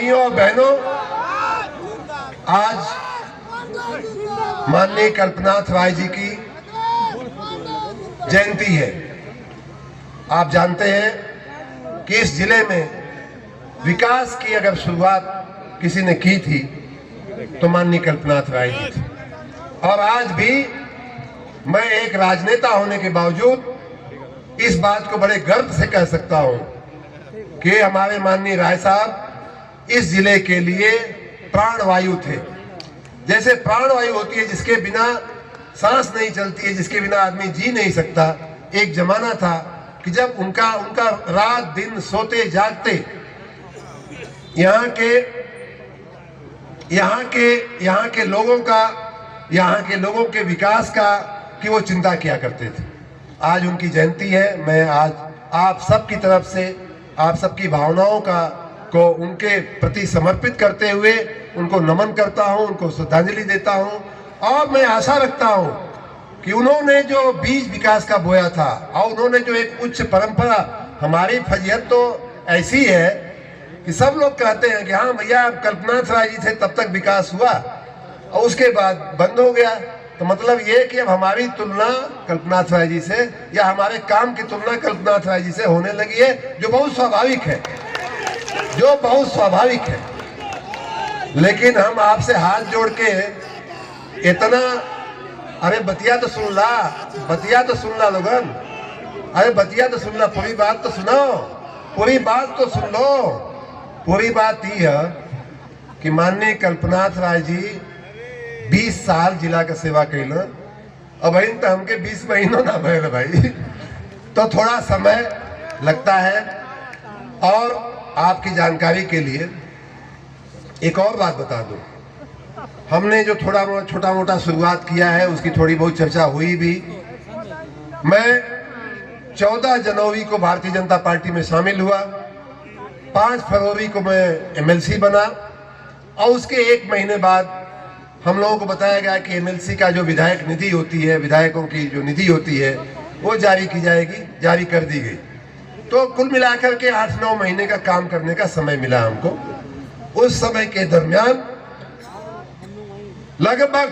भाइयों और बहनों, आज माननीय कल्पनाथ राय जी की जयंती है। आप जानते हैं कि इस जिले में विकास की अगर शुरुआत किसी ने की थी तो माननीय कल्पनाथ राय जी थी। और आज भी मैं एक राजनेता होने के बावजूद इस बात को बड़े गर्व से कह सकता हूं कि हमारे माननीय राय साहब इस जिले के लिए प्राणवायु थे। जैसे प्राणवायु होती है जिसके बिना सांस नहीं चलती है, जिसके बिना आदमी जी नहीं सकता। एक जमाना था कि जब उनका रात दिन सोते जागते यहाँ के लोगों के विकास का कि वो चिंता किया करते थे। आज उनकी जयंती है। मैं आज आप सबकी तरफ से आप सबकी भावनाओं को उनके प्रति समर्पित करते हुए उनको नमन करता हूं, उनको श्रद्धांजलि देता हूं। और मैं आशा रखता हूं कि उन्होंने जो बीज विकास का बोया था और उन्होंने जो एक उच्च परंपरा, हमारी फजीहत तो ऐसी है कि सब लोग कहते हैं कि हाँ भैया कल्पनाथ राय जी थे तब तक विकास हुआ और उसके बाद बंद हो गया। तो मतलब ये कि अब हमारी तुलना कल्पनाथ राय जी से या हमारे काम की तुलना कल्पनाथ राय जी से होने लगी है, जो बहुत स्वाभाविक है। लेकिन हम आपसे हाथ जोड़ के इतना, अरे बतिया तो सुन ला लोगन, अरे बतिया तो सुन ला, पूरी बात तो सुनो, पूरी बात तो सुन लो। पूरी बात यह है कि माननीय कल्पनाथ राय जी 20 साल जिला का सेवा कैल और भाई तो हमके 20 महीनों ना भरे भाई, तो थोड़ा समय लगता है। और आपकी जानकारी के लिए एक और बात बता दूं, हमने जो छोटा मोटा शुरुआत किया है उसकी थोड़ी बहुत चर्चा हुई भी। मैं 14 जनवरी को भारतीय जनता पार्टी में शामिल हुआ, 5 फरवरी को मैं एमएलसी बना और उसके 1 महीने बाद हम लोगों को बताया गया कि एमएलसी का जो विधायक निधि होती है, विधायकों की जो निधि होती है वो जारी की जाएगी, जारी कर दी गई। तो कुल मिलाकर के 8-9 महीने का काम करने का समय मिला हमको। उस समय के दरमियान लगभग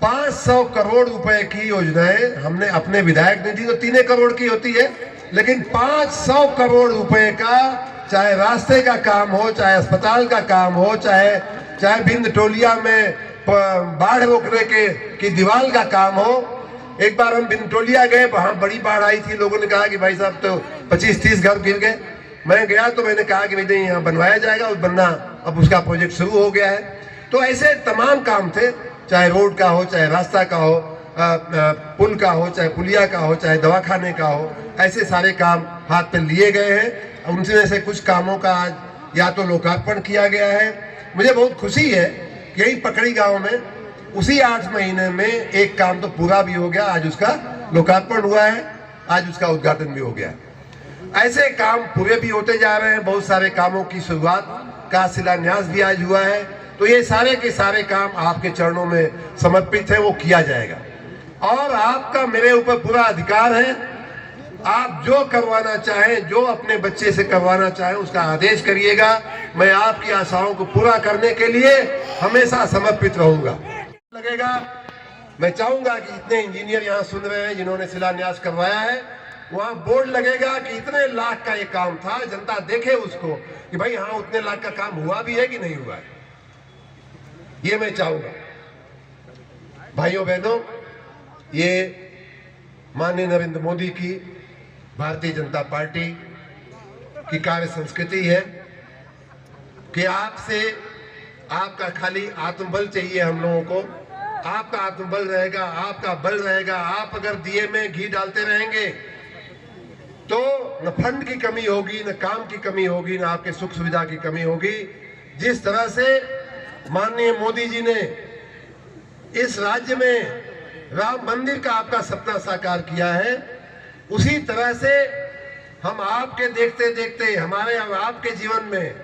500 करोड़ रुपए की योजनाएं हमने अपने विधायक निधि तो 3 करोड़ की होती है, लेकिन 500 करोड़ रुपए का, चाहे रास्ते का काम हो, चाहे अस्पताल का काम हो, चाहे बिंद टोलिया में बाढ़ रोकने की दीवार का काम हो। एक बार हम बिंद टोलिया गए, वहां बड़ी बाढ़ आई थी, लोगों ने कहा कि भाई साहब तो 25-30 घर गिर गए। मैं गया तो मैंने कहा कि भाई यहाँ बनवाया जाएगा, उस बनना अब उसका प्रोजेक्ट शुरू हो गया है। तो ऐसे तमाम काम थे, चाहे रोड का हो, चाहे रास्ता का हो, पुल का हो, चाहे पुलिया का हो, चाहे दवाखाने का हो, ऐसे सारे काम हाथ पे लिए गए हैं। उनमें से कुछ कामों का आज या तो लोकार्पण किया गया है। मुझे बहुत खुशी है कि यही पकड़ी गांव में उसी 8 महीने में एक काम तो पूरा भी हो गया, आज उसका लोकार्पण हुआ है, आज उसका उद्घाटन भी हो गया। ऐसे काम पूरे भी होते जा रहे हैं। बहुत सारे कामों की शुरुआत का शिलान्यास भी आज हुआ है। तो ये सारे के सारे काम आपके चरणों में समर्पित है, वो किया जाएगा। और आपका मेरे ऊपर पूरा अधिकार है, आप जो करवाना चाहें, जो अपने बच्चे से करवाना चाहें उसका आदेश करिएगा। मैं आपकी आशाओं को पूरा करने के लिए हमेशा समर्पित रहूंगा। लगेगा, मैं चाहूंगा कि इतने इंजीनियर यहाँ सुन रहे हैं जिन्होंने शिलान्यास करवाया है, वहां बोर्ड लगेगा कि इतने लाख का ये काम था, जनता देखे उसको कि भाई हाँ उतने लाख का काम हुआ भी है कि नहीं हुआ है। ये मैं चाहूंगा। भाइयों बहनों, ये माननीय नरेंद्र मोदी की भारतीय जनता पार्टी की कार्य संस्कृति है कि आपका खाली आत्मबल चाहिए। हम लोगों को आपका आत्मबल रहेगा, आपका बल रहेगा। आप अगर दिए में घी डालते रहेंगे तो न फंड की कमी होगी, न काम की कमी होगी, न आपके सुख सुविधा की कमी होगी। जिस तरह से माननीय मोदी जी ने इस राज्य में राम मंदिर का आपका सपना साकार किया है, उसी तरह से हम आपके देखते देखते हमारे आपके जीवन में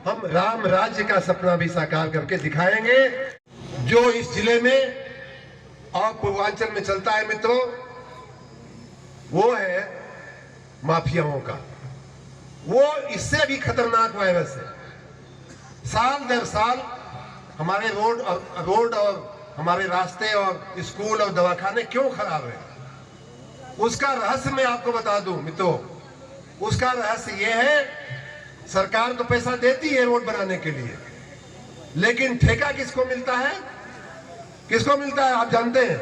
हम राम राज्य का सपना भी साकार करके दिखाएंगे। जो इस जिले में और पूर्वांचल में चलता है मित्रों, वो है माफियाओं का। वो इससे भी खतरनाक वायरस है। साल दर साल हमारे रोड और हमारे रास्ते और स्कूल और दवाखाने क्यों खराब है? उसका रहस्य मैं आपको बता दूं मित्रों, उसका रहस्य यह है, सरकार तो पैसा देती है रोड बनाने के लिए, लेकिन ठेका किसको मिलता है? किसको मिलता है आप जानते हैं?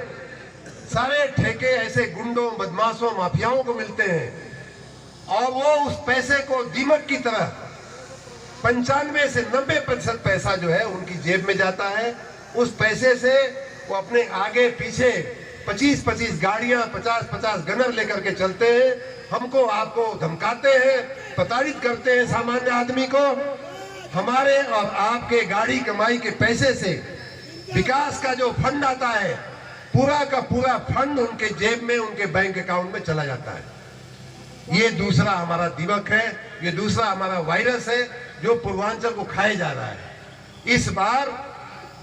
सारे ठेके ऐसे गुंडों, बदमाशों, माफियाओं को मिलते हैं और वो उस पैसे को दीमक की तरह 95 से 90% पैसा जो है उनकी जेब में जाता है। उस पैसे से वो अपने आगे पीछे 25-25 गाड़ियां, 50-50 गनर लेकर के चलते हैं, हमको आपको धमकाते हैं, प्रताड़ित करते हैं सामान्य आदमी को। हमारे और आपके गाड़ी कमाई के पैसे से विकास का जो फंड आता है, पूरा का पूरा फंड उनके जेब में, उनके बैंक अकाउंट में चला जाता है। ये दूसरा हमारा दीमक है, ये दूसरा हमारा वायरस है जो पूर्वांचल को खाए जा रहा है। इस बार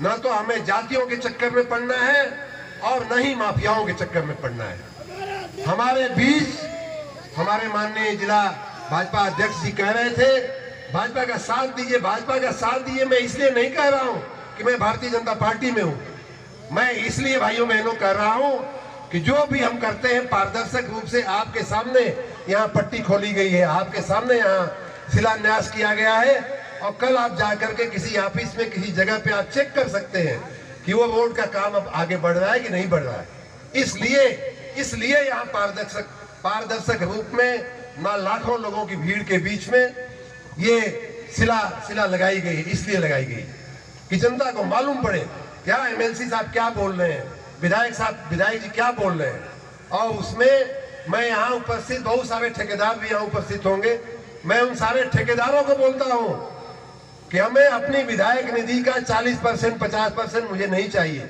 ना तो हमें जातियों के चक्कर में पड़ना है और न ही माफियाओं के चक्कर में पड़ना है। हमारे बीच हमारे माननीय जिला भाजपा अध्यक्ष जी कह रहे थे, भाजपा का साथ दीजिए, भाजपा का साथ दीजिए। मैं इसलिए नहीं कह रहा हूं कि मैं भारतीय जनता पार्टी में हूं, मैं इसलिए भाइयों बहनों कह रहा हूं कि जो भी हम करते हैं पारदर्शक रूप से आपके सामने यहाँ पट्टी खोली गई है, आपके सामने यहाँ शिलान्यास किया गया है और कल आप जाकर के किसी ऑफिस में किसी जगह पे आप चेक कर सकते हैं कि वो रोड का काम अब आगे बढ़ रहा है कि नहीं बढ़ रहा है। इसलिए यहाँ पारदर्शक रूप में ना लाखों लोगों की भीड़ के बीच में ये शिला लगाई गई, इसलिए लगाई गई कि जनता को मालूम पड़े क्या एमएलसी साहब क्या बोल रहे हैं, विधायक जी क्या बोल रहे हैं। और उसमें मैं यहाँ उपस्थित बहुत सारे ठेकेदार भी यहाँ उपस्थित होंगे, मैं उन सारे ठेकेदारों को बोलता हूँ कि हमें अपनी विधायक निधि का 40% 50% मुझे नहीं चाहिए।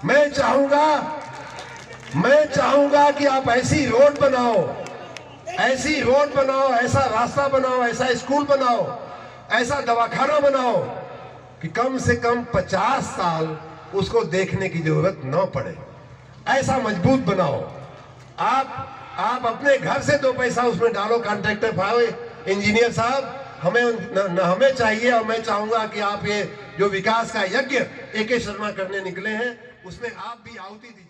मैं चाहूंगा कि आप ऐसी रोड बनाओ, ऐसा रास्ता बनाओ, ऐसा स्कूल बनाओ, ऐसा दवाखाना बनाओ कि कम से कम 50 साल उसको देखने की जरूरत न पड़े। ऐसा मजबूत बनाओ। आप अपने घर से 2 पैसा उसमें डालो, कॉन्ट्रैक्टर भाई, इंजीनियर साहब, हमें चाहिए। और मैं चाहूंगा कि आप ये जो विकास का यज्ञ AK शर्मा करने निकले हैं उसमें आप भी आहुति दीजिए।